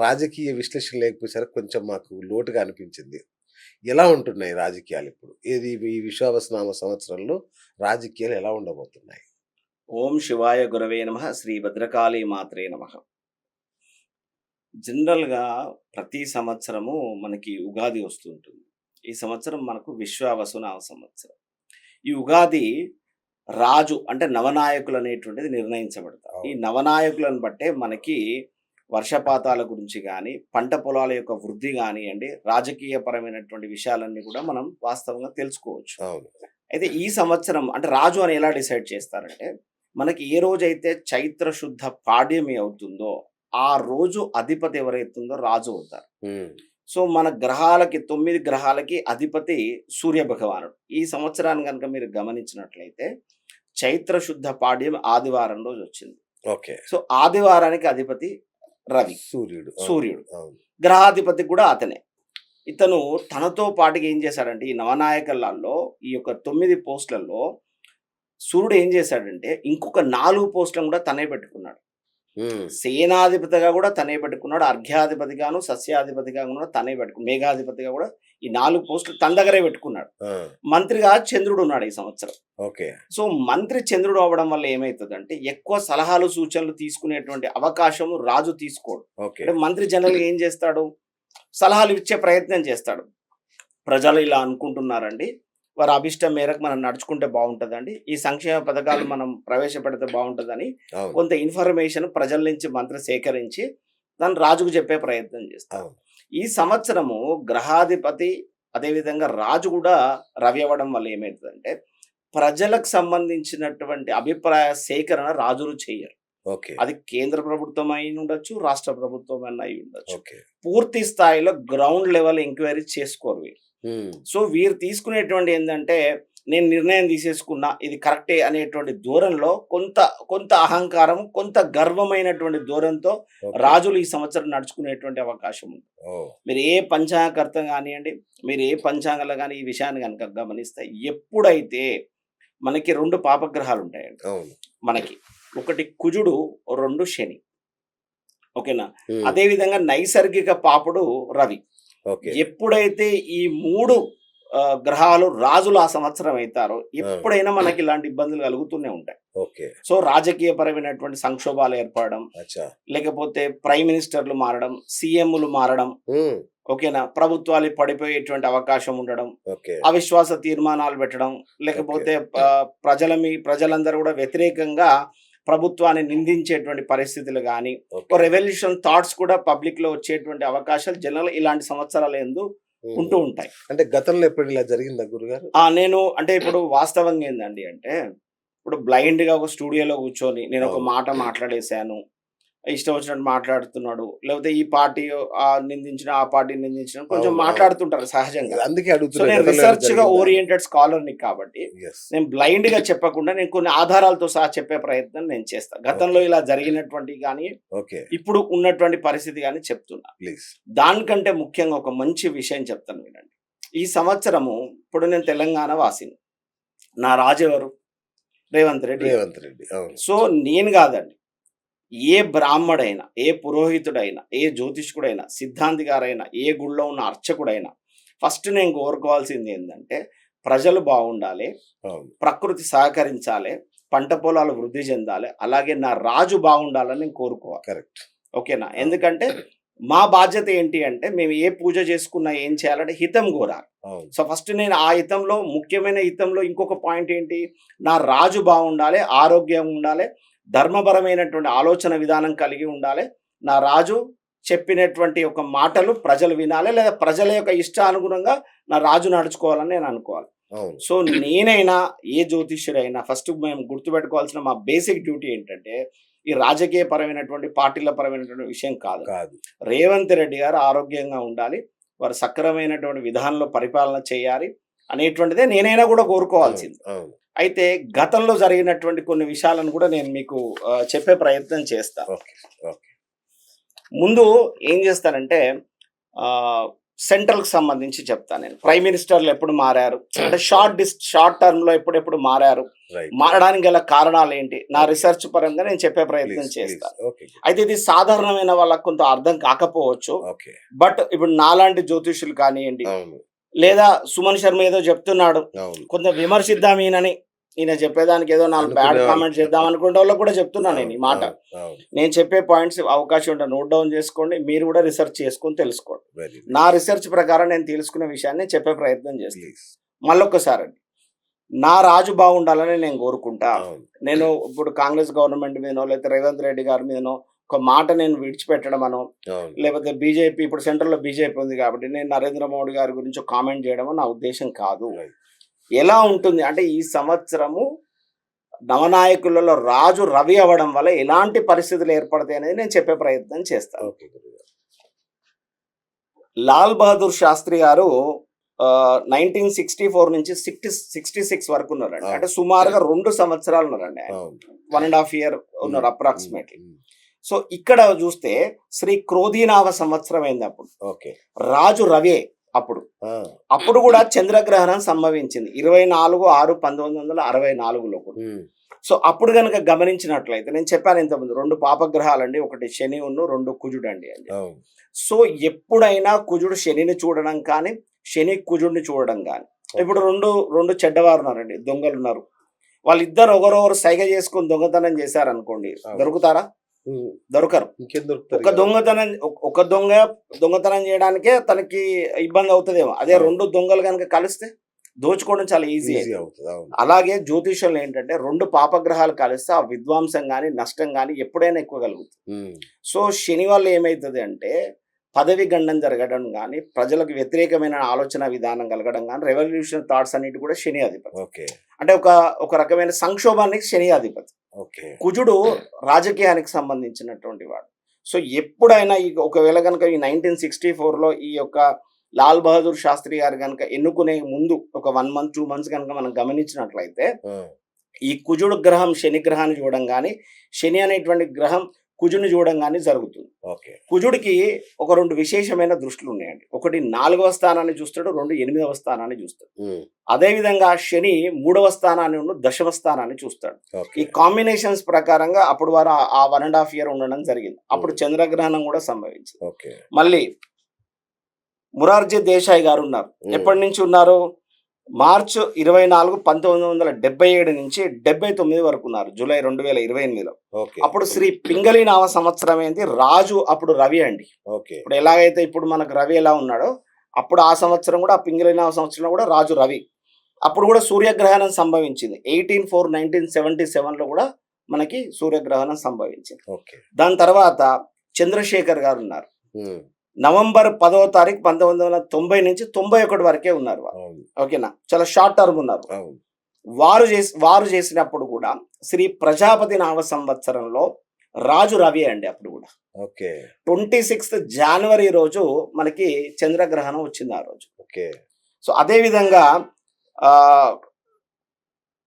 రాజకీయ విశ్లేషణ లేకపోతే కొంచెం మాకు లోటుగా అనిపించింది. ఎలా ఉంటున్నాయి రాజకీయాలు ఇప్పుడు? ఏది ఈ విశ్వావసునామ సంవత్సరంలో రాజకీయాలు ఎలా ఉండబోతున్నాయి? ఓం శివాయ గురవే నమః. శ్రీ భద్రకాళి మాత్రే నమః. జనరల్‌గా ప్రతి సంవత్సరము మనకి ఉగాది వస్తుంటుంది. ఈ సంవత్సరం మనకు విశ్వావసునామ సంవత్సరం. ఈ ఉగాది రాజు అంటే నవనాయకులు అనేటువంటిది నిర్ణయించబడతారు. ఈ నవనాయకులను బట్టే మనకి వర్షపాతాల గురించి గానీ, పంట పొలాల యొక్క వృద్ధి గానియండి, రాజకీయపరమైనటువంటి విషయాలన్నీ కూడా మనం వాస్తవంగా తెలుసుకోవచ్చు. అవును. అయితే ఈ సంవత్సరం అంటే రాజు అని ఎలా డిసైడ్ చేస్తారంటే, మనకి ఏ రోజైతే చైత్ర శుద్ధ పాడ్యమి అవుతుందో, ఆ రోజు అధిపతి ఎవరైతుందో రాజు అవుతారు. సో, మన గ్రహాలకి 9 గ్రహాలకి అధిపతి సూర్య భగవానుడు. ఈ సంవత్సరాన్ని గనుక మీరు గమనించినట్లయితే చైత్ర శుద్ధ పాడ్యం ఆదివారం రోజు వచ్చింది. ఓకే. సో, ఆదివారానికి అధిపతి రవి. సూర్యుడు. గ్రహాధిపతి కూడా అతనే. ఇతను తనతో పాటుగా ఏం చేశాడంటే, ఈ నవనాయకులలో ఈ యొక్క 9 పోస్టులలో సూర్యుడు ఏం చేశాడంటే, ఇంకొక 4 పోస్టులను కూడా తనే పెట్టుకున్నాడు. సేనాధిపతిగా కూడా తనే పెట్టుకున్నాడు, అర్ఘ్యాధిపతిగాను, సస్యాధిపతిగా కూడా తనే పెట్టుకున్నాడు, మేఘాధిపతిగా కూడా ఈ 4 పోస్టులు తన దగ్గరే పెట్టుకున్నాడు. మంత్రిగా చంద్రుడు ఉన్నాడు ఈ సంవత్సరం. ఓకే. సో మంత్రి చంద్రుడు అవ్వడం వల్ల ఏమైతుందంటే, ఎక్కువ సలహాలు సూచనలు తీసుకునేటువంటి అవకాశము రాజు తీసుకోడు. అంటే మంత్రి జనరల్గా ఏం చేస్తాడు, సలహాలు ఇచ్చే ప్రయత్నం చేస్తాడు. ప్రజలు ఇలా అనుకుంటున్నారండి, వారి అభిష్టం మేరకు మనం నడుచుకుంటే బాగుంటుందండి, ఈ సంక్షేమ పథకాలు మనం ప్రవేశపెడితే బాగుంటుందని కొంత ఇన్ఫర్మేషన్ ప్రజల నుంచి మంత్రి సేకరించి దాన్ని రాజుకు చెప్పే ప్రయత్నం చేస్తాం. ఈ సంవత్సరము గ్రహాధిపతి అదేవిధంగా రాజు కూడా రవి అవ్వడం వల్ల ఏమవుతుందంటే, ప్రజలకు సంబంధించినటువంటి అభిప్రాయ సేకరణ రాజులు చేయరు. అది కేంద్ర ప్రభుత్వం అయి ఉండొచ్చు, రాష్ట్ర ప్రభుత్వం అన్న అయి ఉండొచ్చు. పూర్తి స్థాయిలో గ్రౌండ్ లెవెల్ ఎంక్వైరీ చేసుకోరు వీరు. సో వీరు తీసుకునేటువంటి ఏంటంటే, నేను నిర్ణయం తీసేసుకున్నా ఇది కరెక్టే అనేటువంటి ధోరణిలో కొంత అహంకారం, కొంత గర్వమైనటువంటి ధోరణితో రాజులు ఈ సంవత్సరం నడుచుకునేటువంటి అవకాశం ఉంది. మీరు ఏ పంచాంగకర్త కానివ్వండి, మీరు ఏ పంచాంగంలో కానీ ఈ విషయాన్ని కనుక గమనిస్తే, ఎప్పుడైతే మనకి 2 పాపగ్రహాలు ఉంటాయండి మనకి, ఒకటి కుజుడు, 2 శని. ఓకేనా? అదే విధంగా నైసర్గిక పాపుడు రవి. ఎప్పుడైతే ఈ 3 గ్రహాలు రాజులు ఆ సంవత్సరం అవుతారో, ఎప్పుడైనా మనకి ఇలాంటి ఇబ్బందులు కలుగుతూనే ఉంటాయి. సో రాజకీయ పరమైనటువంటి సంక్షోభాలు ఏర్పడడం, లేకపోతే ప్రైమ్ మినిస్టర్లు మారడం, సీఎంలు మారడం, ఓకేనా, ప్రభుత్వాలు పడిపోయేటువంటి అవకాశం ఉండడం, అవిశ్వాస తీర్మానాలు పెట్టడం, లేకపోతే ప్రజలందరూ కూడా వ్యతిరేకంగా ప్రభుత్వాన్ని నిందించేటువంటి పరిస్థితులు కానీ, రెవల్యూషన్ థాట్స్ కూడా పబ్లిక్ లో వచ్చేటువంటి అవకాశాలు జనరల్ ఇలాంటి సంవత్సరాలు ఉంటూ ఉంటాయి. అంటే గతంలో ఎప్పుడు ఇలా జరిగిందా గురుగారు? నేను అంటే ఇప్పుడు వాస్తవంగా ఏందండి అంటే, ఇప్పుడు బ్లైండ్ గా ఒక స్టూడియోలో కూర్చొని నేను ఒక మాట మాట్లాడేశాను, ఇష్టం వచ్చినట్టు మాట్లాడుతున్నాడు, లేకపోతే ఈ పార్టీ నిందించిన ఆ పార్టీ నిందించిన కొంచెం మాట్లాడుతుంటారు సహజంగా. అందుకే నేను రీసెర్చ్ గా ఓరియంటెడ్ స్కాలర్ని కాబట్టి నేను బ్లైండ్ గా చెప్పకుండా నేను కొన్ని ఆధారాలతో సహా చెప్పే ప్రయత్నం నేను చేస్తాను. గతంలో ఇలా జరిగినటువంటి కానీ, ఇప్పుడు ఉన్నటువంటి పరిస్థితి కానీ చెప్తున్నా. దానికంటే ముఖ్యంగా ఒక మంచి విషయం చెప్తాను వినండి. ఈ సంవత్సరము ఇప్పుడు నేను తెలంగాణ వాసిని, నా రాజు ఎవరు? రేవంత్ రెడ్డి. సో నేను కాదండి, ఏ బ్రాహ్మడైనా, ఏ పురోహితుడైనా, ఏ జ్యోతిష్కుడైనా, సిద్ధాంతి గారైనా, ఏ గుళ్ళో ఉన్న అర్చకుడైనా ఫస్ట్ నేను కోరుకోవాల్సింది ఏంటంటే, ప్రజలు బాగుండాలి, ప్రకృతి సహకరించాలి, పంట పొలాలు వృద్ధి చెందాలి, అలాగే నా రాజు బాగుండాలని నేను కోరుకోవాలి. కరెక్ట్. ఓకేనా? ఎందుకంటే మా బాధ్యత ఏంటి అంటే, మేము ఏ పూజ చేసుకున్నా ఏం చేయాలంటే హితం కోరాలి. సో ఫస్ట్ నేను ఆ హితంలో, ముఖ్యమైన హితంలో ఇంకొక పాయింట్ ఏంటి, నా రాజు బాగుండాలి, ఆరోగ్యం ఉండాలి, ధర్మపరమైనటువంటి ఆలోచన విధానం కలిగి ఉండాలి, నా రాజు చెప్పినటువంటి ఒక మాటలు ప్రజలు వినాలి, లేదా ప్రజల యొక్క ఇష్టానుగుణంగా నా రాజు నడుచుకోవాలని నేను అనుకోవాలి. సో నేనైనా, ఏ జ్యోతిష్యుడైనా ఫస్ట్ మేము గుర్తుపెట్టుకోవాల్సిన మా బేసిక్ డ్యూటీ ఏంటంటే, ఈ రాజకీయ పరమైనటువంటి పార్టీల పరమైనటువంటి విషయం కాదు. రేవంత్ రెడ్డి గారు ఆరోగ్యంగా ఉండాలి, వారు సక్రమైనటువంటి విధానంలో పరిపాలన చేయాలి అనేటువంటిదే నేనైనా కూడా కోరుకోవాల్సింది. అయితే గతంలో జరిగినటువంటి కొన్ని విషయాలను కూడా నేను మీకు చెప్పే ప్రయత్నం చేస్తాను. ముందు ఏం చేస్తానంటే, సెంట్రల్ కి సంబంధించి చెప్తాను నేను. ప్రైమ్ మినిస్టర్లు ఎప్పుడు మారారు అంటే షార్ట్ టర్మ్ లో ఎప్పుడెప్పుడు మారారు, రైట్. మారడానికి గల కారణాలు ఏంటి, నా Okay. రీసెర్చ్ పరంగా నేను చెప్పే ప్రయత్నం ప్లీజ్ చేస్తాను. ఓకే అయితే ఇది సాధారణమైన వాళ్ళకు కొంత అర్థం కాకపోవచ్చు, ఓకే. బట్ ఇప్పుడు నాలాంటి జ్యోతిష్యులు కానివ్వండి, అవును లేదా సుమన్ శర్మ ఏదో చెప్తున్నాడు, అవును కొంత విమర్శిద్దాం ఈయన చెప్పేదానికి ఏదో 4 బ్యాడ్ అనుకునే కామెంట్ వాళ్ళు. చేద్దాం అనుకునే వాళ్ళకి కూడా చెప్తున్నాను నేను ఈ మాట. అవును, అవును. నేను చెప్పే పాయింట్స్ అవకాశం ఉంటే నోట్ డౌన్ చేసుకోండి, మీరు కూడా రీసెర్చ్ చేసుకొని తెలుసుకోండి. వెరీ నా రీసెర్చ్ ప్రకారం నేను తెలుసుకునే విషయాన్ని చెప్పే ప్రయత్నం చేస్తాను. ప్లీజ్. మళ్ళొక్కసారి అండి, నా రాజు బాగుండాలని నేను కోరుకుంటా. అవును నేను ఇప్పుడు కాంగ్రెస్ గవర్నమెంట్ మీదనో లేకపోతే రేవంత్ రెడ్డి గారి మీదనో ఒక మాట నేను విడిచిపెట్టడమనో, అవును లేకపోతే బీజేపీ ఇప్పుడు సెంట్రల్లో బీజేపీ ఉంది కాబట్టి నేను నరేంద్ర మోడీ గారి గురించి కామెంట్ చేయడమో నా ఉద్దేశం కాదు. రైట్. ఎలా ఉంటుంది అంటే ఈ సంవత్సరము నవనాయకులలో రాజు రవి అవ్వడం వల్ల ఎలాంటి పరిస్థితులు ఏర్పడతాయి అనేది నేను చెప్పే ప్రయత్నం చేస్తాను. ఓకే గురుగారు. లాల్ బహదూర్ శాస్త్రి గారు 1964 నుంచి 66 వరకు ఉన్నారండి. అంటే సుమారుగా 2 సంవత్సరాలు ఉన్నారండి ఆయన. అవును 1.5 year ఉన్నారు అప్రాక్సిమేట్లీ. ఉమ్, సో ఇక్కడ చూస్తే శ్రీ క్రోధీనామ సంవత్సరం అయింది అప్పుడు. ఓకే. రాజు రవే అప్పుడు. ఆ, అప్పుడు కూడా చంద్రగ్రహణం సంభవించింది 24/6/1964లో కూడా. ఉమ్, సో అప్పుడు కనుక గమనించినట్లయితే నేను చెప్పాను ఇంతకుముందు 2 పాపగ్రహాలండి, ఒకటి శని 2 కుజుడు అండి అని. అవును సో ఎప్పుడైనా కుజుడు శనిని చూడడం కానీ, శని కుజుడిని చూడడం కానీ, ఇప్పుడు రెండు చెడ్డవారు ఉన్నారండి, దొంగలు ఉన్నారు, వాళ్ళిద్దరు ఒకరొకరు సైగ చేసుకొని దొంగతనం చేశారనుకోండి, అవును. దొరుకుతారా? ఉమ్, దొరకరు. ఇంకేం ఒక దొరుకుతారు? ఒక దొంగ దొంగతనం చేయడానికే తనకి ఇబ్బంది అవుతుందేమో, అదే అవును. 2 దొంగలు కనుక కలిస్తే దోచుకోవడం చాలా ఈజీ. ఈజీ అవుతుంది. అవును అలాగే జ్యోతిషంలో ఏంటంటే 2 పాపగ్రహాలు కలిస్తే ఆ విధ్వంసం కానీ నష్టం కానీ ఎప్పుడైనా ఎక్కువ కలుగుతుంది. ఉమ్, సో శని వల్ల ఏమవుతుంది అంటే పదవి గండం జరగడం కానీ, ప్రజలకు వ్యతిరేకమైన ఆలోచన విధానం కలగడం కానీ, రెవల్యూషన్ థాట్స్ అన్నిటి కూడా శని అధిపతి. ఓకే అంటే ఒక రకమైన సంక్షోభానికి శని అధిపతి. ఓకే. కుజుడు రాజకీయానికి సంబంధించినటువంటి వాడు. సో ఎప్పుడైనా ఒకవేళ కనుక ఈ 1964లో ఈ యొక్క లాల్ బహదూర్ శాస్త్రి గారు కనుక ఎన్నుకునే ముందు ఒక 1 month 2 months కనుక మనం గమనించినట్లయితే ఆ, ఈ కుజుడు గ్రహం శని గ్రహాన్ని చూడడం కానీ, శని అనేటువంటి గ్రహం కుజుని చూడడం కానీ జరుగుతుంది. ఓకే. కుజుడికి ఒక 2 విశేషమైన దృష్టిలు ఉన్నాయండి. ఒకటి 4వ స్థానాన్ని చూస్తాడు, 2 8వ స్థానాన్ని చూస్తాడు. ఉమ్, అదేవిధంగా శని 3వ స్థానాన్ని 10వ స్థానాన్ని చూస్తాడు. ఈ ఓకే. కాంబినేషన్స్ ప్రకారంగా అప్పుడు వారు ఆ 1.5 year ఉండడం జరిగింది. అప్పుడు చంద్రగ్రహణం కూడా సంభవించింది. ఓకే. మళ్ళీ మొరార్జీ దేశాయ్ గారు ఉన్నారు. ఎప్పటి నుంచి ఉన్నారు? మార్చ్ 24 1977 నుంచి 79 వరకు ఉన్నారు, జూలై 2028లో. ఓకే. అప్పుడు శ్రీ పింగళి నామ సంవత్సరం ఏంది, రాజు అప్పుడు రవి అండి. ఓకే. ఇప్పుడు ఎలాగైతే ఇప్పుడు మనకు రవి ఎలా ఉన్నాడో అప్పుడు ఆ సంవత్సరం కూడా, ఆ పింగళి నామ సంవత్సరంలో కూడా రాజు రవి. అప్పుడు కూడా సూర్యగ్రహణం సంభవించింది 18/4/1977లో కూడా మనకి సూర్యగ్రహణం సంభవించింది. ఓకే. దాని తర్వాత చంద్రశేఖర్ గారు ఉన్నారు. ఉమ్, నవంబర్ 10వ తారీఖు 1990 నుంచి 91 వరకే ఉన్నారు వారు. అవును ఓకేనా, చాలా షార్ట్ టర్మ్ ఉన్నారు. అవును వారు చేసినప్పుడు కూడా శ్రీ ప్రజాపతి నామ సంవత్సరంలో రాజు రవి అండి. అప్పుడు కూడా ఓకే. 26th January రోజు మనకి చంద్రగ్రహణం వచ్చింది ఆ రోజు. ఓకే. సో అదే విధంగా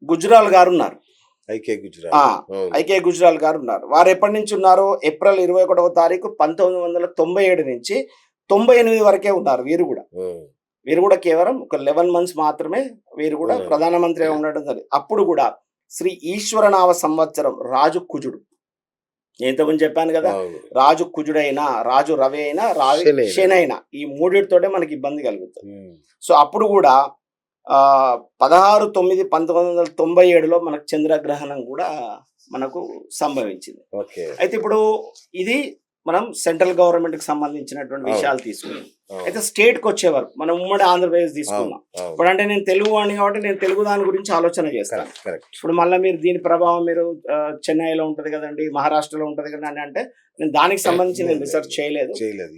గుజ్రాల్ గారు ఉన్నారు. ఐకే గుజరాత్. అవును. ఐకే గుజ్రాల్ గారు ఉన్నారు. వారు ఎప్పటి నుంచి ఉన్నారు? ఏప్రిల్ 21వ తారీఖు 1997 నుంచి 98 వరకే ఉన్నారు. ఉమ్, వీరు కూడా కేవలం ఒక 11 months మాత్రమే వీరు కూడా ప్రధానమంత్రిగా ఉండడం జరిగింది. అప్పుడు కూడా శ్రీ ఈశ్వరనామ సంవత్సరం రాజు కుజుడు. నేను ఇంతకుముందు చెప్పాను కదా, అవును. రాజు కుజుడైనా, రాజు రవి అయినా, రాజు శనైనా. శనైనా, ఈ మూడిటితోటే మనకి ఇబ్బంది కలుగుతుంది. ఉమ్, సో అప్పుడు కూడా 16/9/1997లో మనకు చంద్రగ్రహణం కూడా మనకు సంభవించింది. ఓకే. అయితే ఇప్పుడు ఇది మనం సెంట్రల్ గవర్నమెంట్ కి సంబంధించినటువంటి విషయాలు తీసుకున్నాం. అవును. అయితే స్టేట్ కి వచ్చే వరకు మనం ఉమ్మడి ఆంధ్రప్రదేశ్ తీసుకున్నాం. అవును. ఇప్పుడు అంటే నేను తెలుగు వాడిని కాబట్టి నేను తెలుగు దాని గురించి ఆలోచన చేస్తాను. Correct correct. ఇప్పుడు మళ్ళీ మీరు దీని ప్రభావం మీరు చెన్నైలో ఉంటది కదండి, మహారాష్ట్రలో ఉంటది కదండి అంటే నేను దానికి సంబంధించి నేను రీసెర్చ్ చేయలేదు.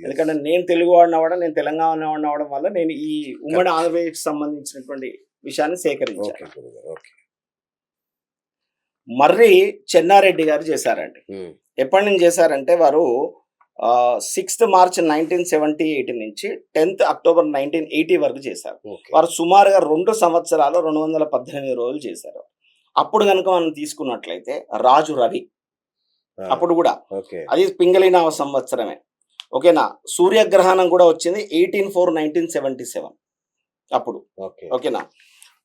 ఎందుకంటే నేను తెలుగు వాడిని అవ్వడం, నేను తెలంగాణ వాడిని అవ్వడం వల్ల నేను ఈ ఉమ్మడి ఆంధ్రప్రదేశ్ సంబంధించినటువంటి విషయాన్ని సేకరించాను. ఓకే గురుగారు. ఓకే. మర్రి చెన్నారెడ్డి గారు చేశారండి. ఉమ్, ఎప్పటి నుంచి చేశారంటే వారు 6th March 1978 నుంచి 10th October 1980 వరకు చేశారు. ఓకే. వారు సుమారుగా 2 సంవత్సరాలు 218 రోజులు చేశారు. అప్పుడు కనుక మనం తీసుకున్నట్లయితే రాజు రవి ఆ, అప్పుడు కూడా ఓకే. అది పింగళి నామ సంవత్సరమే. ఓకేనా. సూర్యగ్రహణం కూడా వచ్చింది 18/4/1977 అప్పుడు. ఓకే. ఓకేనా.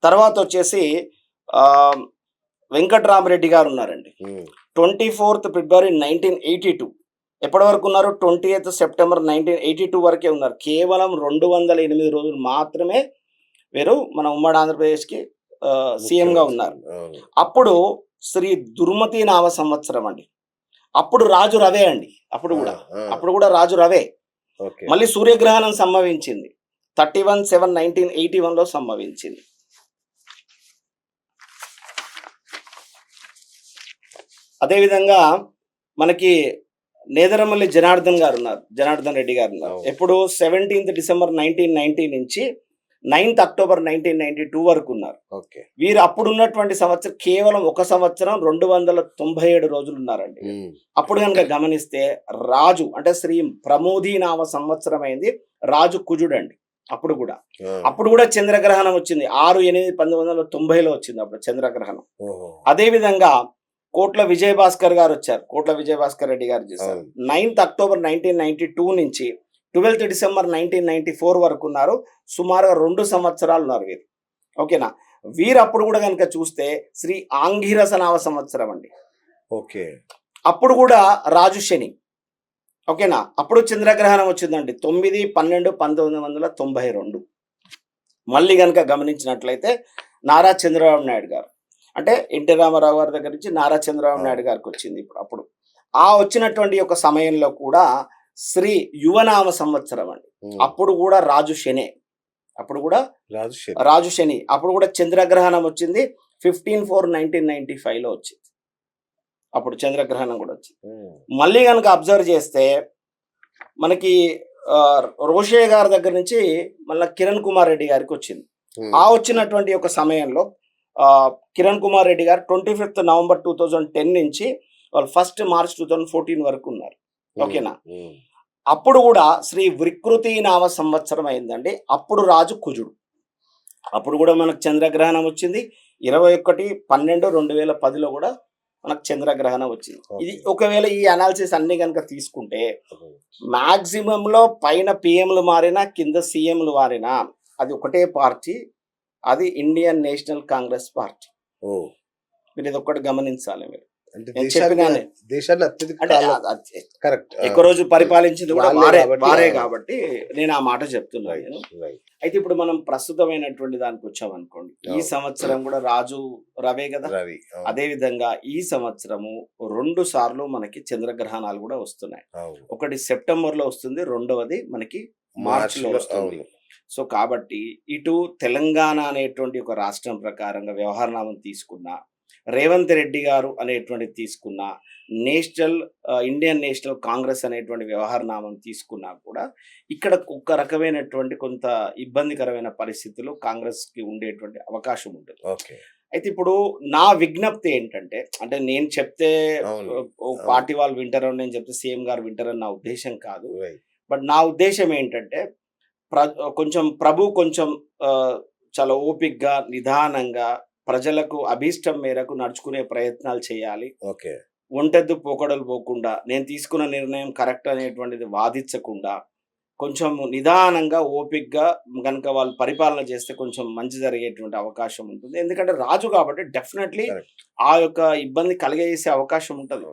తర్వాత వచ్చేసి ఆ, వెంకట్రామరెడ్డి గారు ఉన్నారండి. 24th February 1982. ఎప్పటి వరకు ఉన్నారు? 20th September 1982 వరకే ఉన్నారు. కేవలం 208 రోజులు మాత్రమే వీరు మన ఉమ్మడి ఆంధ్రప్రదేశ్కి సీఎంగా ఉన్నారు. అవును. అప్పుడు శ్రీ దుర్మతి నామ సంవత్సరం అండి. అప్పుడు రాజు రవే అండి. అప్పుడు కూడా రాజు రవే. ఓకే. మళ్ళీ సూర్యగ్రహణం సంభవించింది 31/7/1981లో సంభవించింది. అదేవిధంగా మనకి నేదరమల్లి జనార్దన్ రెడ్డి గారు ఉన్నారు. అవును. ఎప్పుడు 17th December 1990 నుంచి 9th October 1992 వరకు ఉన్నారు. ఓకే. వీరు అప్పుడు ఉన్నటువంటి సంవత్సరం కేవలం ఒక సంవత్సరం 297 రోజులు ఉన్నారండి. అప్పుడు కనుక గమనిస్తే రాజు అంటే శ్రీ ప్రమోదీనామ సంవత్సరం అయింది. రాజు కుజుడు అండి. అప్పుడు కూడా చంద్రగ్రహణం వచ్చింది. 6/8/1990లో వచ్చింది అప్పుడు చంద్రగ్రహణం. అదేవిధంగా కోట్ల విజయభాస్కర్ గారు వచ్చారు. కోట్ల విజయభాస్కర్ రెడ్డి గారు చేశారు. 9th October 1992 నుంచి 12th December 1994 వరకు ఉన్నారు. సుమారుగా 2 సంవత్సరాలు ఉన్నారు వీరు. ఓకేనా. వీరు అప్పుడు కూడా కనుక చూస్తే శ్రీ ఆంగిరస నామ సంవత్సరం అండి. ఓకే. అప్పుడు కూడా రాజు శని. ఓకేనా. అప్పుడు చంద్రగ్రహణం వచ్చిందండి 9/12/1992. మళ్ళీ కనుక గమనించినట్లయితే నారా చంద్రబాబు నాయుడు గారు అంటే ఎన్టీ రామారావు గారి దగ్గర నుంచి నారా చంద్రబాబు నాయుడు గారికి వచ్చింది. అప్పుడు ఆ వచ్చినటువంటి ఒక సమయంలో కూడా శ్రీ యువనామ సంవత్సరం అండి. అప్పుడు కూడా రాజు శని. అప్పుడు కూడా చంద్రగ్రహణం వచ్చింది 15/4/1995లో వచ్చింది. అప్పుడు చంద్రగ్రహణం కూడా వచ్చింది. మళ్ళీ కనుక అబ్జర్వ్ చేస్తే మనకి రోషయ్య గారి దగ్గర నుంచి మళ్ళీ కిరణ్ కుమార్ రెడ్డి గారికి వచ్చింది. ఆ వచ్చినటువంటి ఒక సమయంలో కిరణ్ కుమార్ రెడ్డి గారు 25th November 2010 నుంచి వాళ్ళు 1st March 2014 వరకు ఉన్నారు. ఓకేనా. అప్పుడు కూడా శ్రీ వికృతి నామ సంవత్సరం అయిందండి. అప్పుడు రాజు కుజుడు. అప్పుడు కూడా మనకు చంద్రగ్రహణం వచ్చింది 21/12/2010లో కూడా మనకు చంద్రగ్రహణం వచ్చింది. ఇది ఒకవేళ ఈ అనాలిసిస్ అన్ని కనుక తీసుకుంటే మాక్సిమంలో పైన పిఎంలు మారినా కింద సీఎంలు మారినా అది ఒకటే పార్టీ, అది ఇండియన్ నేషనల్ కాంగ్రెస్ పార్టీ. మీరు ఇది ఒక్కటి గమనించాలి. మీరు ఎక్కువ రోజు పరిపాలించింది కూడా వారే కాబట్టి నేను ఆ మాట చెప్తున్నాను. అయితే ఇప్పుడు మనం ప్రస్తుతమైనటువంటి దానికి వచ్చామనుకోండి. ఈ సంవత్సరం కూడా రాజు రవే కదా. అదే విధంగా ఈ సంవత్సరము 2 సార్లు మనకి చంద్రగ్రహణాలు కూడా వస్తున్నాయి. ఒకటి సెప్టెంబర్లో వస్తుంది, రెండవది మనకి మార్చిలో వస్తుంది. సో కాబట్టి ఇటు తెలంగాణ అనేటువంటి ఒక రాష్ట్రం ప్రకారంగా వ్యవహారనామం తీసుకున్నా, రేవంత్ రెడ్డి గారు అనేటువంటిది తీసుకున్నా, ఇండియన్ నేషనల్ కాంగ్రెస్ అనేటువంటి వ్యవహారనామం తీసుకున్నా కూడా ఇక్కడ ఒక రకమైనటువంటి కొంత ఇబ్బందికరమైన పరిస్థితులు కాంగ్రెస్కి ఉండేటువంటి అవకాశం ఉంటుంది. అయితే ఇప్పుడు నా విజ్ఞప్తి ఏంటంటే, అంటే నేను చెప్తే పార్టీ వాళ్ళు వింటారని, నేను చెప్తే సీఎం గారు వింటారని నా ఉద్దేశం కాదు. బట్ నా ఉద్దేశం ఏంటంటే కొంచెం చాలా ఓపిక్గా నిదానంగా ప్రజలకు అభీష్టం మేరకు నడుచుకునే ప్రయత్నాలు చేయాలి. ఒంటెద్దు పోకడలు పోకుండా, నేను తీసుకున్న నిర్ణయం కరెక్ట్ అనేటువంటిది వాదించకుండా కొంచెం నిదానంగా ఓపిక్గా కనుక వాళ్ళు పరిపాలన చేస్తే కొంచెం మంచి జరిగేటువంటి అవకాశం ఉంటుంది. ఎందుకంటే రాజు కాబట్టి డెఫినెట్లీ ఆ యొక్క ఇబ్బంది కలిగజేసే అవకాశం ఉంటుంది.